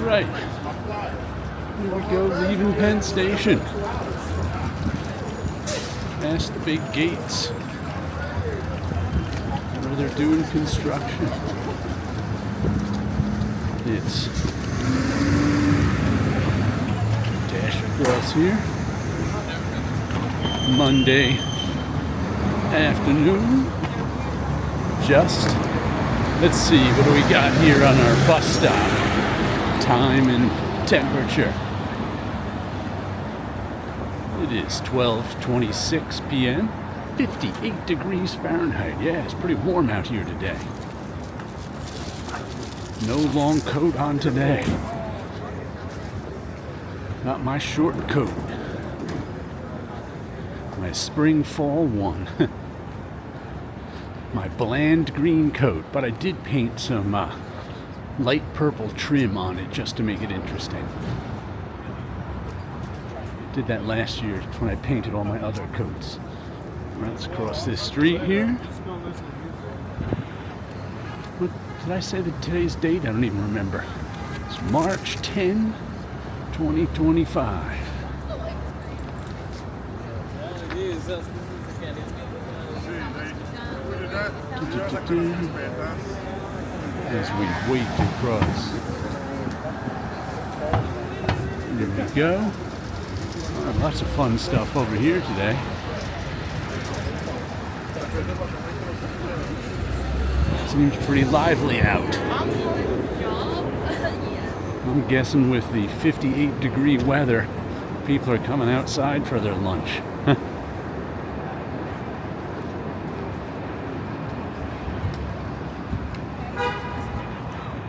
Right. Here we go, leaving Penn Station. Past the big gates. Where they're doing construction. It's dash across here. Monday afternoon. Just, let's see, what do we got here on our bus stop? Time and temperature. It is 12:26 p.m. 58 degrees Fahrenheit. Yeah, it's pretty warm out here today. No long coat on today. Not my short coat. My spring fall one. My bland green coat, but I did paint some light purple trim on it just to make it interesting. Did that last year when I painted all my other coats. Let's cross this street here. What did I say today's date? I don't even remember. It's March 10, 2025. As we wait to cross. There we go. Lots of fun stuff over here today. Seems pretty lively out. I'm guessing with the 58 degree weather, people are coming outside for their lunch.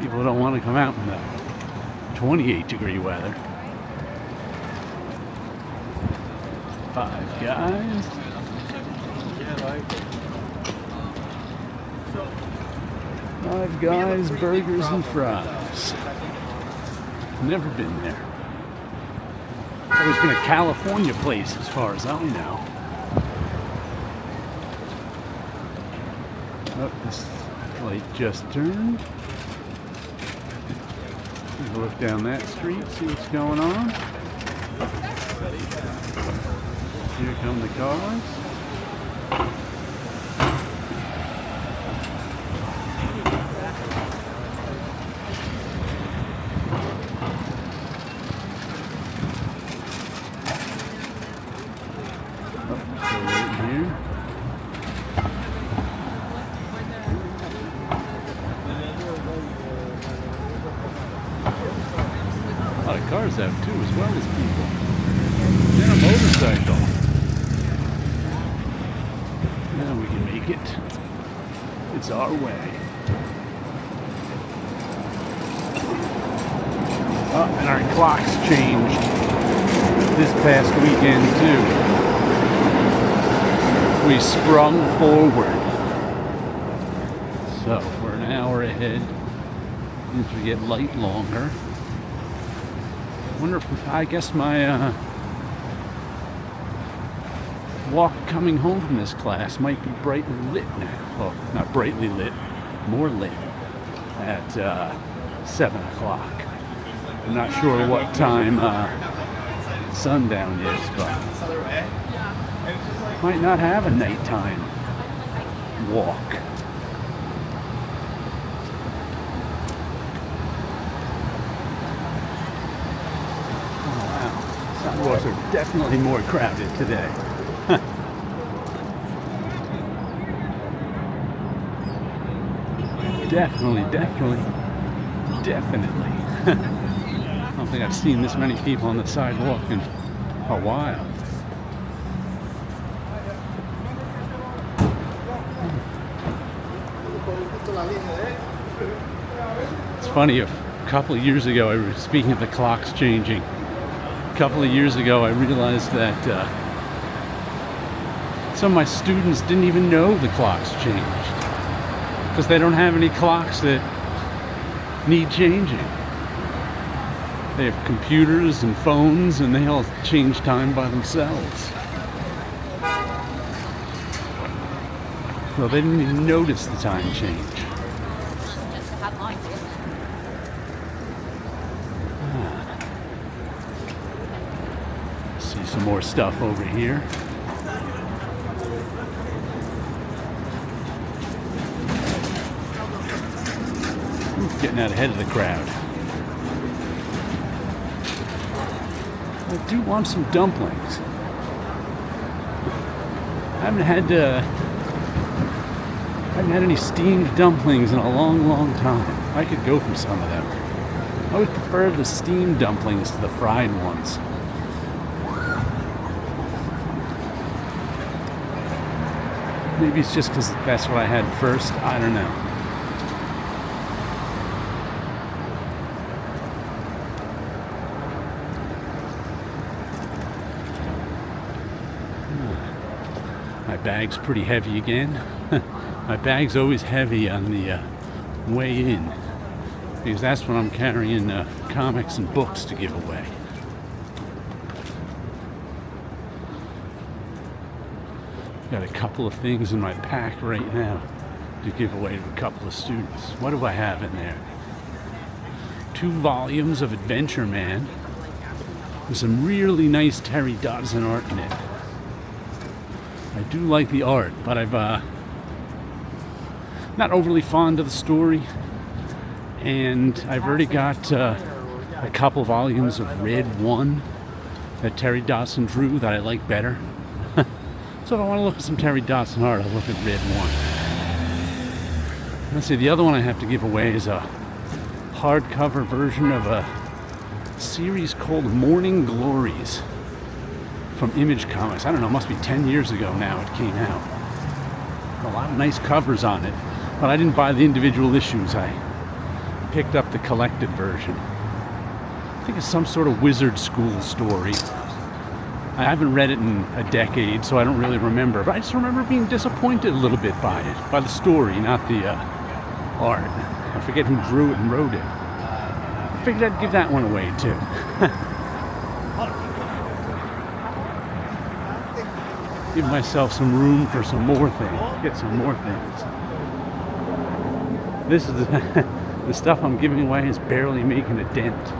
People don't want to come out in the 28 degree weather. Five Guys. Five Guys, burgers and fries. Never been there. It's always been a California place as far as I know. Oh, this light just turned. Take a look down that street, see what's going on. Here come the cars. A lot of cars out too, as well as people. And a motorcycle. Now we can make it. It's our way. Oh, and our clocks changed this past weekend too. We sprung forward. So we're an hour ahead. As we get light longer. Wonder if, I guess my walk coming home from this class might be brightly lit now. Well, not brightly lit, more lit at 7 o'clock. I'm not sure what time sundown is, but might not have a nighttime walk. Sidewalks are definitely more crowded today. Definitely. I don't think I've seen this many people on the sidewalk in a while. It's funny, a couple of years ago, speaking of the clocks changing, a couple of years ago I realized that some of my students didn't even know the clocks changed because they don't have any clocks that need changing. They have computers and phones and they all change time by themselves. So they didn't even notice the time change. Some more stuff over here. Getting out ahead of the crowd. I do want some dumplings. I haven't had any steamed dumplings in a long, long time. I could go for some of them. I would prefer the steamed dumplings to the fried ones. Maybe it's just because that's what I had first. I don't know. My bag's pretty heavy again. My bag's always heavy on the way in, because that's when I'm carrying comics and books to give away. Got a couple of things in my pack right now to give away to a couple of students. What do I have in there? 2 volumes of Adventure Man with some really nice Terry Dodson art in it. I do like the art, but I've not overly fond of the story, and I've already got a couple volumes of Red 1 that Terry Dodson drew that I like better. So if I want to look at some Terry Dodson art, I'll look at Red 1. Let's see, the other one I have to give away is a hardcover version of a series called Morning Glories from Image Comics. I don't know, it must be 10 years ago now it came out. A lot of nice covers on it, but I didn't buy the individual issues. I picked up the collected version. I think it's some sort of wizard school story. I haven't read it in a decade, so I don't really remember, but I just remember being disappointed a little bit by it, by the story, not the art. I forget who drew it and wrote it. I figured I'd give that one away too. Give myself some room for some more things. Get some more things. This is the stuff I'm giving away is barely making a dent.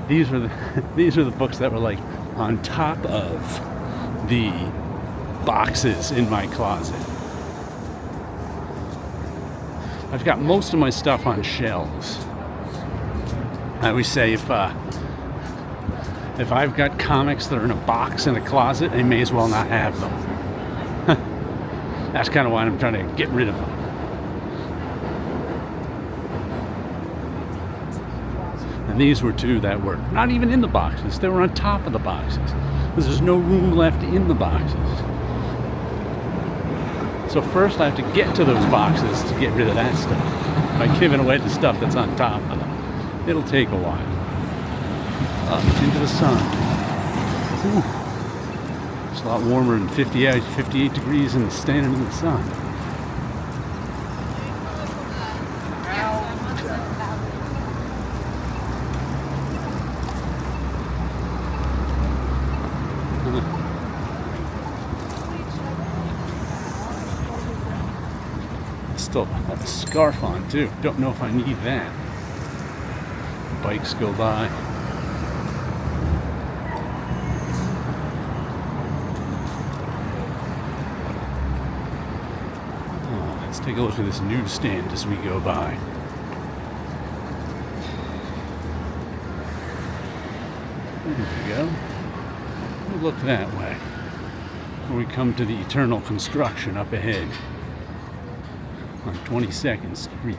These are the books that were like on top of the boxes in my closet. I've got most of my stuff on shelves. I always say if I've got comics that are in a box in a closet, I may as well not have them. That's kind of why I'm trying to get rid of them. And these were 2 that were not even in the boxes. They were on top of the boxes, because there's no room left in the boxes. So first I have to get to those boxes to get rid of that stuff by giving away the stuff that's on top of them. It'll take a while. Up into the sun. Ooh. It's a lot warmer than 58 degrees and standing in the sun. Still have a scarf on too. Don't know if I need that. Bikes go by. Oh, let's take a look at this newsstand as we go by. There we go. We'll look that way when we come to the Eternal Construction up ahead on 22nd Street.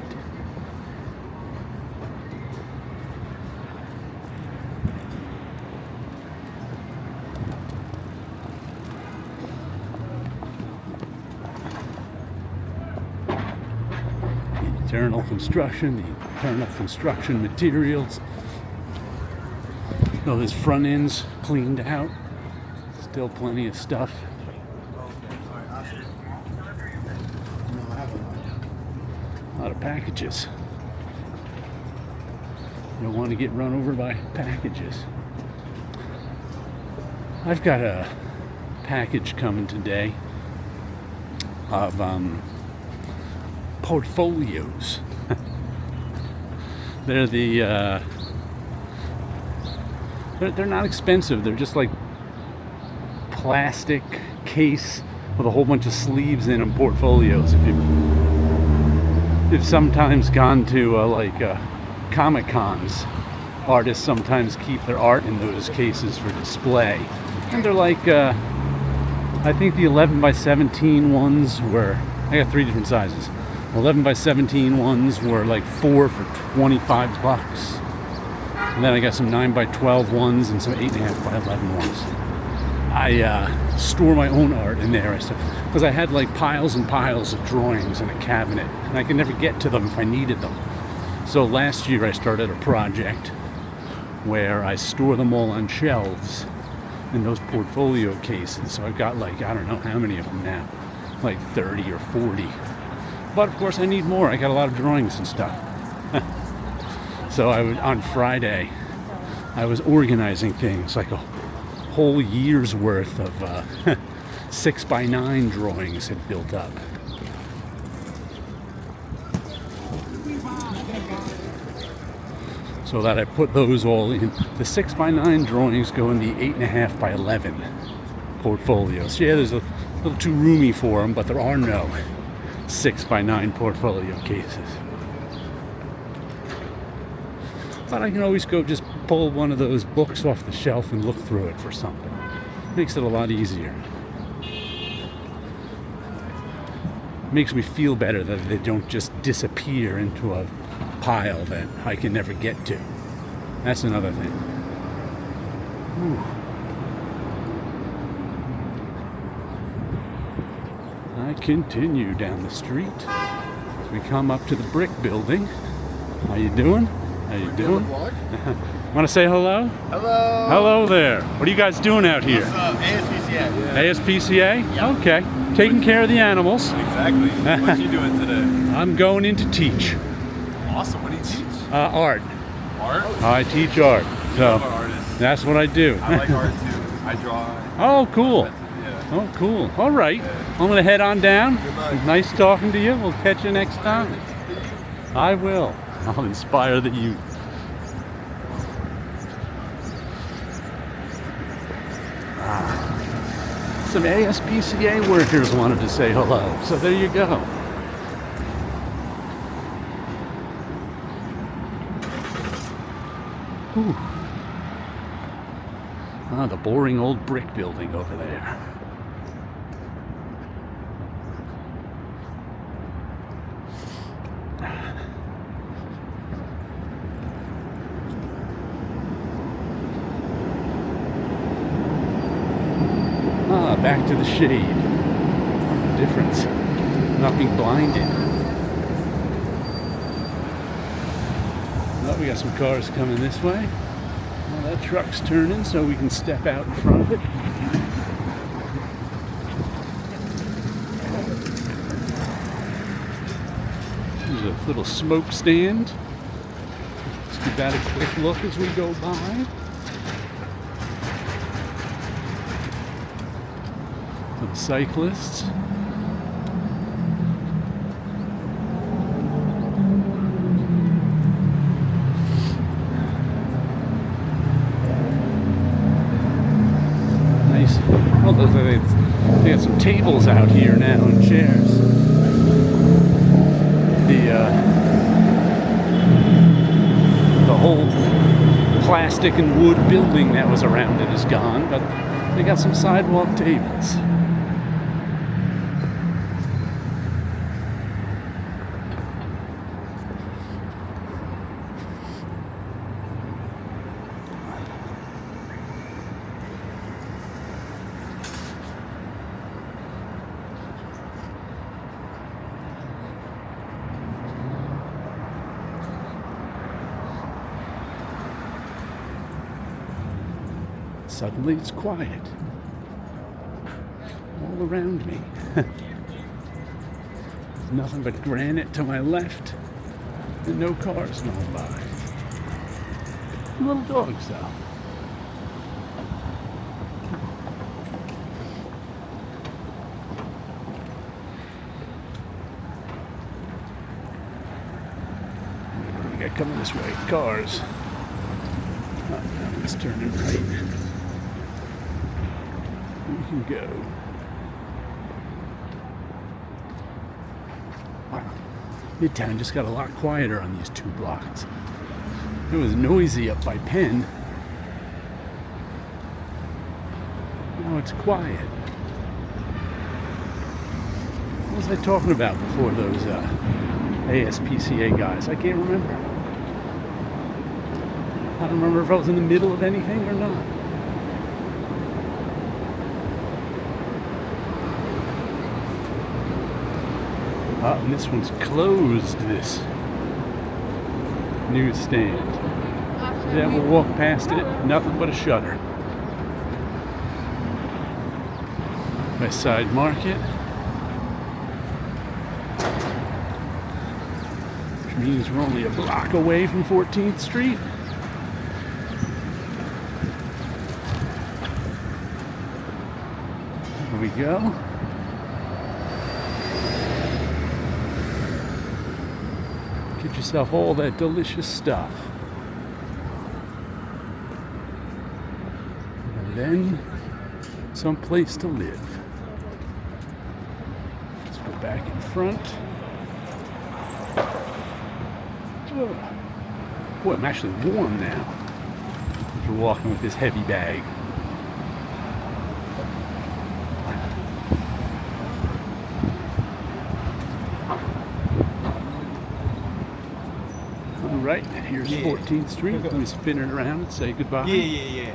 Eternal Construction, the Eternal Construction Materials. Though this front end's cleaned out, still plenty of stuff. A lot of packages. You don't want to get run over by packages. I've got a package coming today of portfolios They're the they're not expensive. They're just like plastic case with a whole bunch of sleeves in them, portfolios. If you've sometimes gone to Comic Cons, artists sometimes keep their art in those cases for display, and they're like I think the 11 by 17 ones were, I got 3 different sizes. 11 by 17 ones were like 4 for $25. And then I got some 9 by 12 ones and some 8.5 by 11 ones. I store my own art in there because I had like piles and piles of drawings in a cabinet, and I could never get to them if I needed them. So last year I started a project where I store them all on shelves in those portfolio cases. So I've got like, I don't know how many of them now, like 30 or 40. But of course I need more. I got a lot of drawings and stuff. So on Friday, I was organizing things, like a whole year's worth of 6x9 drawings had built up. So that I put those all in. The 6x9 drawings go in the 8.5 by 11 portfolios. Yeah, there's a little too roomy for them, but there are no 6x9 portfolio cases. But I can always go just pull one of those books off the shelf and look through it for something. Makes it a lot easier. Makes me feel better that they don't just disappear into a pile that I can never get to. That's another thing. Whew. I continue down the street as we come up to the brick building. How you doing? How you doing? Want to say hello? Hello. Hello there. What are you guys doing out here? ASPCA. ASPCA? Yeah. Okay. Taking care of the animals. Exactly. What are you doing today? I'm going in to teach. Awesome. What do you teach? Art. Art? I teach art. So I'm an artist. that's what I do. I like art too. I draw. Oh, cool. Yeah. Oh, cool. All right. I'm going to head on down. Good luck. Nice talking to you. We'll catch you next time. I will. I'll inspire the youth. Some ASPCA workers wanted to say hello, so there you go. Whew. Ah, the boring old brick building over there. Back to the shade. What a difference. Not being blinded. Oh, we got some cars coming this way. Well, that truck's turning, so we can step out in front of it. There's a little smoke stand. Let's give that a quick look as we go by. Some cyclists. Nice. Oh, they got some tables out here now and chairs. The whole plastic and wood building that was around it is gone, but they got some sidewalk tables. Suddenly it's quiet all around me. Nothing but granite to my left and no cars going by. Little dogs though. yeah, coming this way. Cars. Oh, now let's turn it right. We can go. Wow. Midtown just got a lot quieter on these 2 blocks. It was noisy up by Penn. Now it's quiet. What was I talking about before those ASPCA guys? I can't remember. I don't remember if I was in the middle of anything or not. And this one's closed, this newsstand. Yeah, we'll walk past it, nothing but a shutter. West Side Market. Which means we're only a block away from 14th Street. Here we go. Get yourself all that delicious stuff. And then some place to live. Let's go back in front. Oh. Boy, I'm actually warm now after walking with this heavy bag. All right, here's 14th Street. Let me spin it around and say goodbye. Yeah.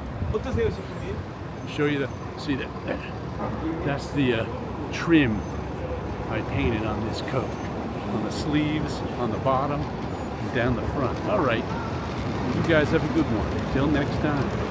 Show you the, see that? That's the trim I painted on this coat. On the sleeves, on the bottom, and down the front. All right, you guys have a good one. Till next time.